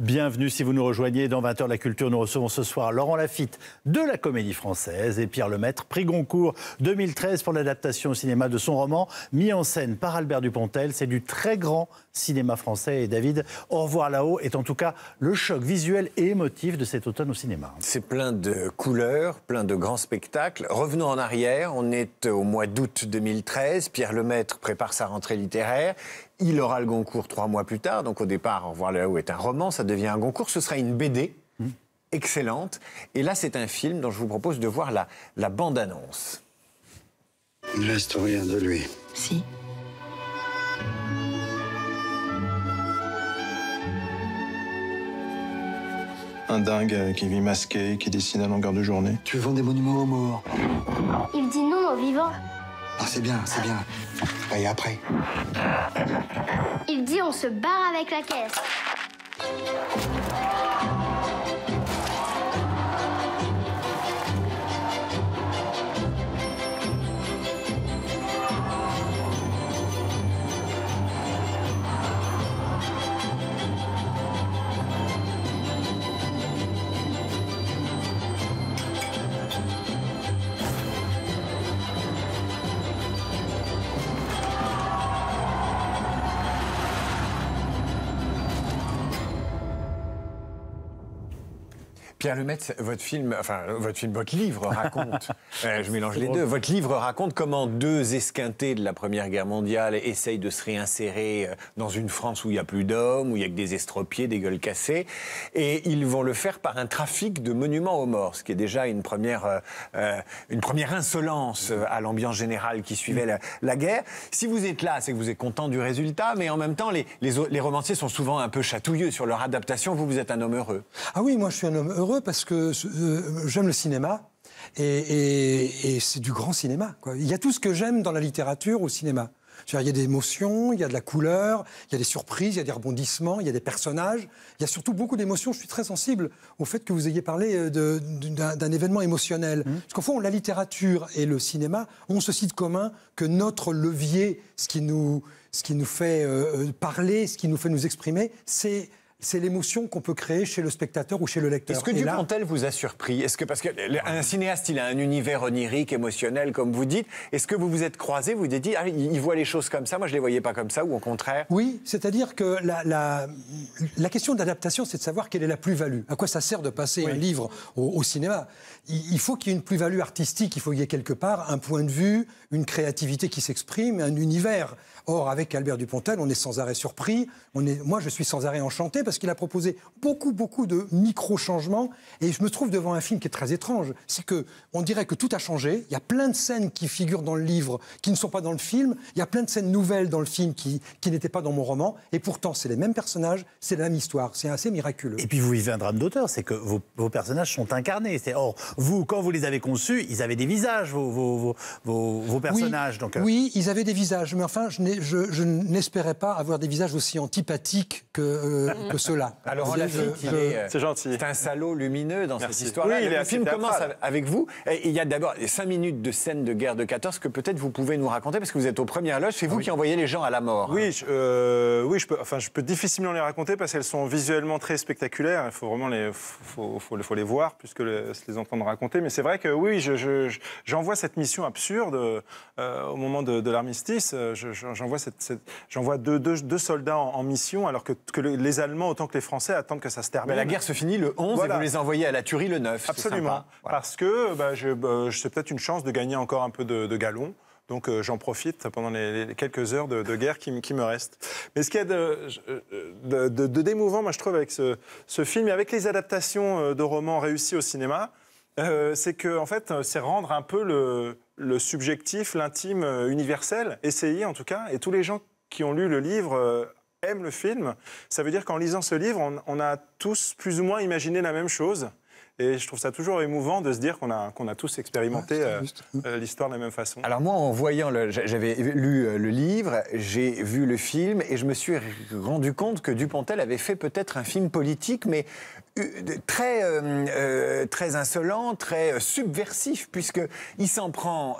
Bienvenue si vous nous rejoignez dans 20h la culture. Nous recevons ce soir Laurent Lafitte de la Comédie Française et Pierre Lemaitre, prix Goncourt 2013 pour l'adaptation au cinéma de son roman mis en scène par Albert Dupontel. C'est du très grand cinéma français et David, Au revoir là-haut est en tout cas le choc visuel et émotif de cet automne au cinéma. C'est plein de couleurs, plein de grands spectacles. Revenons en arrière, on est au mois d'août 2013, Pierre Lemaitre prépare sa rentrée littéraire. Il aura le Goncourt 3 mois plus tard, donc au départ, Au revoir là-haut est un roman, ça devient un Goncourt, ce sera une BD excellente. Et là, c'est un film dont je vous propose de voir la bande-annonce. Il ne reste rien de lui. Si. Un dingue qui vit masqué, qui dessine à longueur de journée. Tu vends des monuments aux morts. Il dit non aux vivants. Ah, c'est bien, c'est bien. Et après? Il dit on se barre avec la caisse. Pierre Lemaitre, votre livre raconte, je mélange les deux, votre livre raconte comment deux esquintés de la Première Guerre mondiale essayent de se réinsérer dans une France où il n'y a plus d'hommes, où il n'y a que des estropiés, des gueules cassées, et ils vont le faire par un trafic de monuments aux morts, ce qui est déjà une première insolence à l'ambiance générale qui suivait la guerre. Si vous êtes là, c'est que vous êtes content du résultat, mais en même temps, les romanciers sont souvent un peu chatouilleux sur leur adaptation. Vous êtes un homme heureux. Ah oui, moi je suis un homme heureux parce que j'aime le cinéma et c'est du grand cinéma, quoi. Il y a tout ce que j'aime dans la littérature au cinéma. Il y a des émotions, il y a de la couleur, il y a des surprises, il y a des rebondissements, il y a des personnages. Il y a surtout beaucoup d'émotions. Je suis très sensible au fait que vous ayez parlé d'un événement émotionnel. Parce qu'au fond, la littérature et le cinéma ont ceci de commun que notre levier, ce qui nous fait parler, ce qui nous fait nous exprimer, c'est l'émotion qu'on peut créer chez le spectateur ou chez le lecteur. Est-ce que Dupontel vous a surpris? Parce qu'un cinéaste, il a un univers onirique, émotionnel, comme vous dites. Est-ce que vous vous êtes croisés, vous vous êtes dit, ah, il voit les choses comme ça, moi je les voyais pas comme ça, ou au contraire? Oui, c'est-à-dire que la question d'adaptation, c'est de savoir quelle est la plus-value. À quoi ça sert de passer un livre au cinéma? Il faut qu'il y ait une plus-value artistique, il faut qu'il y ait quelque part un point de vue, une créativité qui s'exprime, un univers. Or, avec Albert Dupontel, on est sans arrêt surpris. Moi, je suis sans arrêt enchanté parce qu'il a proposé beaucoup de micro-changements. Et je me trouve devant un film qui est très étrange. C'est qu'on dirait que tout a changé. Il y a plein de scènes qui figurent dans le livre qui ne sont pas dans le film. Il y a plein de scènes nouvelles dans le film qui n'étaient pas dans mon roman. Et pourtant, c'est les mêmes personnages, c'est la même histoire. C'est assez miraculeux. Et puis, vous vivez un drame d'auteur, c'est que vos personnages sont incarnés. Or, vous, quand vous les avez conçus, ils avaient des visages, vos personnages. Oui, donc, oui, ils avaient des visages. Mais enfin, je n'espérais pas avoir des visages aussi antipathiques que ceux-là. Alors, c'est gentil. C'est un salaud lumineux dans cette histoire-là. Oui, le film commence avec vous. Et il y a d'abord 5 minutes de scène de guerre de 14 que peut-être vous pouvez nous raconter, parce que vous êtes aux premières loges. C'est vous qui envoyez les gens à la mort. Oui, je peux difficilement les raconter parce qu'elles sont visuellement très spectaculaires. Il faut vraiment faut les voir plus que les entendre raconter. Mais c'est vrai que oui, j'envoie cette mission absurde au moment de l'armistice. J'envoie deux soldats en mission, alors que les Allemands, autant que les Français, attendent que ça se termine. Mais la guerre se finit le 11 et vous les envoyez à la tuerie le 9. Absolument, voilà. parce que c'est peut-être une chance de gagner encore un peu de galon. Donc j'en profite pendant les quelques heures de guerre qui me restent. Mais ce qu'il y a de d'émouvant, moi je trouve, avec ce film et avec les adaptations de romans réussis au cinéma, c'est que en fait, c'est rendre un peu le subjectif, l'intime, universel, essayer en tout cas, et tous les gens qui ont lu le livre aiment le film. Ça veut dire qu'en lisant ce livre, on a tous plus ou moins imaginé la même chose. Et je trouve ça toujours émouvant de se dire qu'on a tous expérimenté l'histoire de la même façon. Alors moi, en voyant, j'avais lu le livre, j'ai vu le film et je me suis rendu compte que Dupontel avait fait peut-être un film politique, mais très insolent, très subversif, puisqu'il s'en prend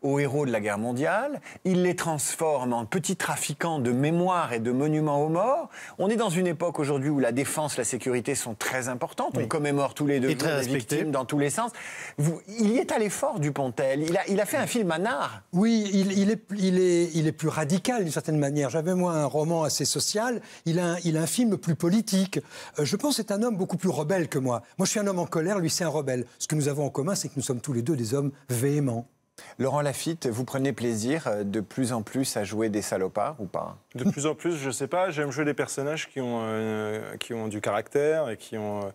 aux héros de la guerre mondiale, il les transforme en petits trafiquants de mémoire et de monuments aux morts. On est dans une époque aujourd'hui où la défense, la sécurité sont très importantes. On commémore tous les deux les victimes dans tous les sens. Il y est allé fort, Dupontel. Il a fait un film à Nard. Oui, il est plus radical d'une certaine manière. J'avais moi un roman assez social. Il a un film plus politique. Je pense que c'est un homme beaucoup plus rebelle que moi. Moi, je suis un homme en colère, lui, c'est un rebelle. Ce que nous avons en commun, c'est que nous sommes tous les deux des hommes véhéments. Laurent Lafitte, vous prenez plaisir de plus en plus à jouer des salopards ou pas? De plus en plus, je ne sais pas. J'aime jouer des personnages qui ont du caractère et qui ont...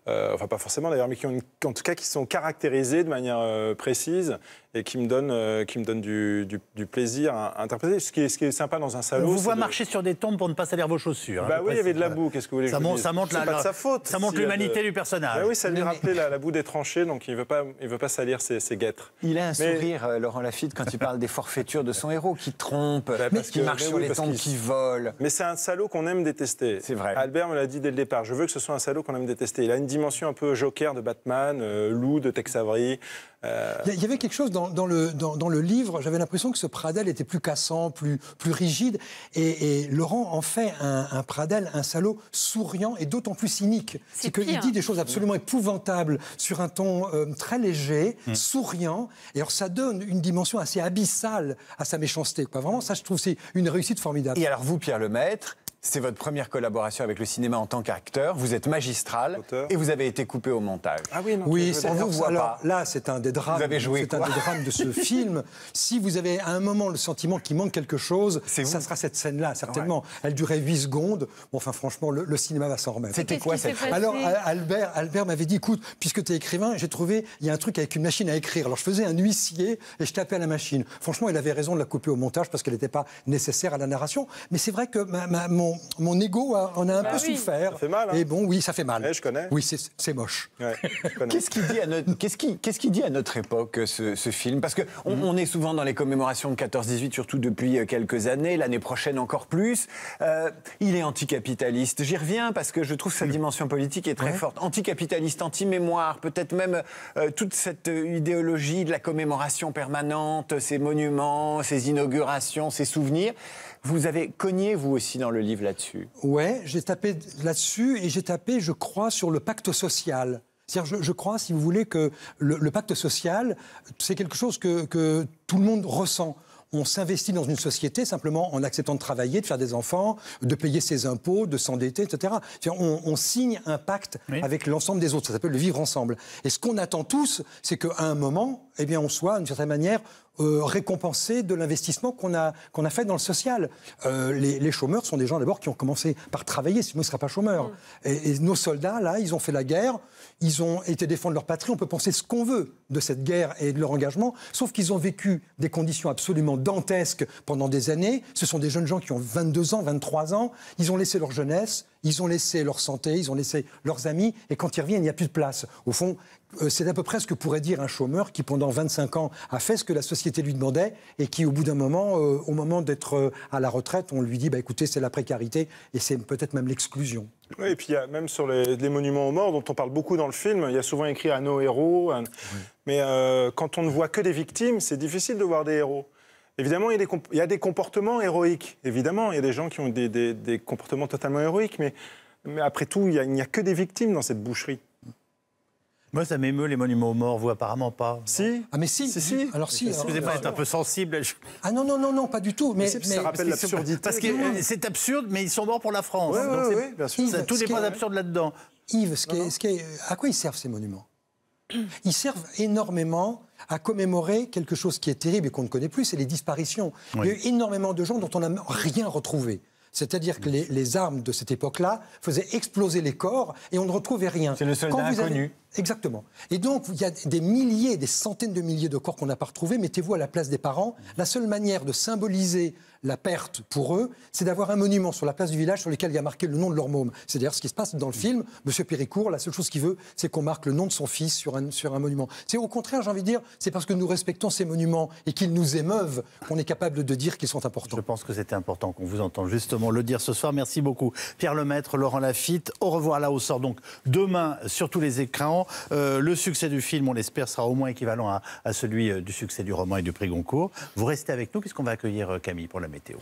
enfin, pas forcément d'ailleurs, mais en tout cas qui sont caractérisés de manière précise et qui me donnent du plaisir à interpréter. Ce qui est sympa dans un salaud... On vous voit marcher sur des tombes pour ne pas salir vos chaussures. Bah oui, il y avait de la boue, qu'est-ce que vous voulez que je vous dise? Ça montre pas de sa faute. Ça montre l'humanité du personnage. Bah oui, ça lui rappelait la boue des tranchées, donc il veut pas salir ses guêtres. Il a un sourire, Laurent Lafitte, quand il parle des forfaitures de son héros, qui trompe, qui marche sur les tombes, qui vole. Mais c'est un salaud qu'on aime détester. C'est vrai. Albert me l'a dit dès le départ. Je veux que ce soit un salaud qu'on aime détester. Il a une dimension un peu Joker de Batman, loup de Tex Avery. Il y avait quelque chose dans le livre, j'avais l'impression que ce Pradel était plus cassant, plus rigide, et Laurent en fait un Pradel, un salaud souriant et d'autant plus cynique. C'est qu'il dit des choses absolument épouvantables sur un ton très léger, souriant, et alors ça donne une dimension assez abyssale à sa méchanceté. Vraiment, ça je trouve c'est une réussite formidable. Et alors vous, Pierre Lemaitre, c'est votre première collaboration avec le cinéma en tant qu'acteur. Vous êtes magistral et vous avez été coupé au montage. Ah oui, non, oui, on vous voit alors, pas. Là, c'est un des drames. Vous avez joué c'est un des drames de ce film. Si vous avez à un moment le sentiment qu'il manque quelque chose, ça sera cette scène-là, certainement. Ouais. Elle durait 8 secondes. Bon, enfin, franchement, le cinéma va s'en remettre. C'était quoi cette scène? Alors, Albert m'avait dit, écoute, puisque tu es écrivain, j'ai trouvé, il y a un truc avec une machine à écrire. Alors, je faisais un huissier et je tapais à la machine. Franchement, il avait raison de la couper au montage parce qu'elle n'était pas nécessaire à la narration. Mais c'est vrai que mon ego on a un peu souffert. Ça fait mal. Hein. Et bon, oui, ça fait mal. Ouais, je connais. Oui, c'est moche. Ouais, qu'est-ce qu'il dit à notre époque, ce film? Parce qu'on est souvent dans les commémorations de 14-18, surtout depuis quelques années, l'année prochaine encore plus. Il est anticapitaliste. J'y reviens parce que je trouve que sa dimension politique est très forte. Anticapitaliste, anti-mémoire, peut-être même toute cette idéologie de la commémoration permanente, ces monuments, ces inaugurations, ces souvenirs. Vous avez cogné, vous aussi, dans le livre là-dessus. Ouais, j'ai tapé là-dessus et j'ai tapé, je crois, sur le pacte social. C'est-à-dire, je crois, si vous voulez, que le pacte social, c'est quelque chose que tout le monde ressent. On s'investit dans une société simplement en acceptant de travailler, de faire des enfants, de payer ses impôts, de s'endetter, etc. On signe un pacte avec l'ensemble des autres. Ça s'appelle le vivre ensemble. Et ce qu'on attend tous, c'est qu'à un moment, eh bien, on soit, d'une certaine manière, récompensé de l'investissement qu'on a fait dans le social. Les chômeurs sont des gens d'abord qui ont commencé par travailler, sinon ils ne seraient pas chômeurs. Et nos soldats, là, ils ont fait la guerre, ils ont été défendre leur patrie, on peut penser ce qu'on veut de cette guerre et de leur engagement, sauf qu'ils ont vécu des conditions absolument dantesques pendant des années. Ce sont des jeunes gens qui ont 22 ans, 23 ans, ils ont laissé leur jeunesse, ils ont laissé leur santé, ils ont laissé leurs amis, et quand ils reviennent, il n'y a plus de place. Au fond, c'est à peu près ce que pourrait dire un chômeur qui, pendant 25 ans, a fait ce que la société lui demandait et qui, au bout d'un moment, au moment d'être à la retraite, on lui dit bah, « écoutez, c'est la précarité et c'est peut-être même l'exclusion ». Oui, et puis il y a même sur les monuments aux morts, dont on parle beaucoup dans le film, il y a souvent écrit « à nos héros ». Mais quand on ne voit que des victimes, c'est difficile de voir des héros. Évidemment, il y a des comportements héroïques. Évidemment, il y a des gens qui ont des comportements totalement héroïques, mais après tout, il n'y a que des victimes dans cette boucherie. Moi, ça m'émeut, les monuments aux morts, vous, apparemment pas. Si. Ah, mais si. Alors, si. Excusez-moi d'être un peu sensible. Ah non, pas du tout. Mais ça rappelle l'absurdité. Parce que c'est absurde, mais ils sont morts pour la France. Oui, bien sûr. Tout n'est pas absurde là-dedans. Yves, à quoi ils servent, ces monuments? Ils servent énormément à commémorer quelque chose qui est terrible et qu'on ne connaît plus, c'est les disparitions. Oui. Il y a eu énormément de gens dont on n'a rien retrouvé. C'est-à-dire que les armes de cette époque-là faisaient exploser les corps et on ne retrouvait rien. C'est le soldat inconnu. Exactement. Et donc, il y a des milliers, des centaines de milliers de corps qu'on n'a pas retrouvés. Mettez-vous à la place des parents. La seule manière de symboliser la perte pour eux, c'est d'avoir un monument sur la place du village sur lequel il y a marqué le nom de leur môme. C'est d'ailleurs ce qui se passe dans le film. Monsieur Péricourt, la seule chose qu'il veut, c'est qu'on marque le nom de son fils sur un monument. C'est au contraire, j'ai envie de dire, c'est parce que nous respectons ces monuments et qu'ils nous émeuvent qu'on est capable de dire qu'ils sont importants. Je pense que c'était important qu'on vous entende justement le dire ce soir. Merci beaucoup. Pierre Lemaitre, Laurent Lafitte. Au revoir là où sort donc demain sur tous les écrans. Le succès du film, on l'espère, sera au moins équivalent à celui du succès du roman et du prix Goncourt. Vous restez avec nous puisqu'on va accueillir Camille pour la météo.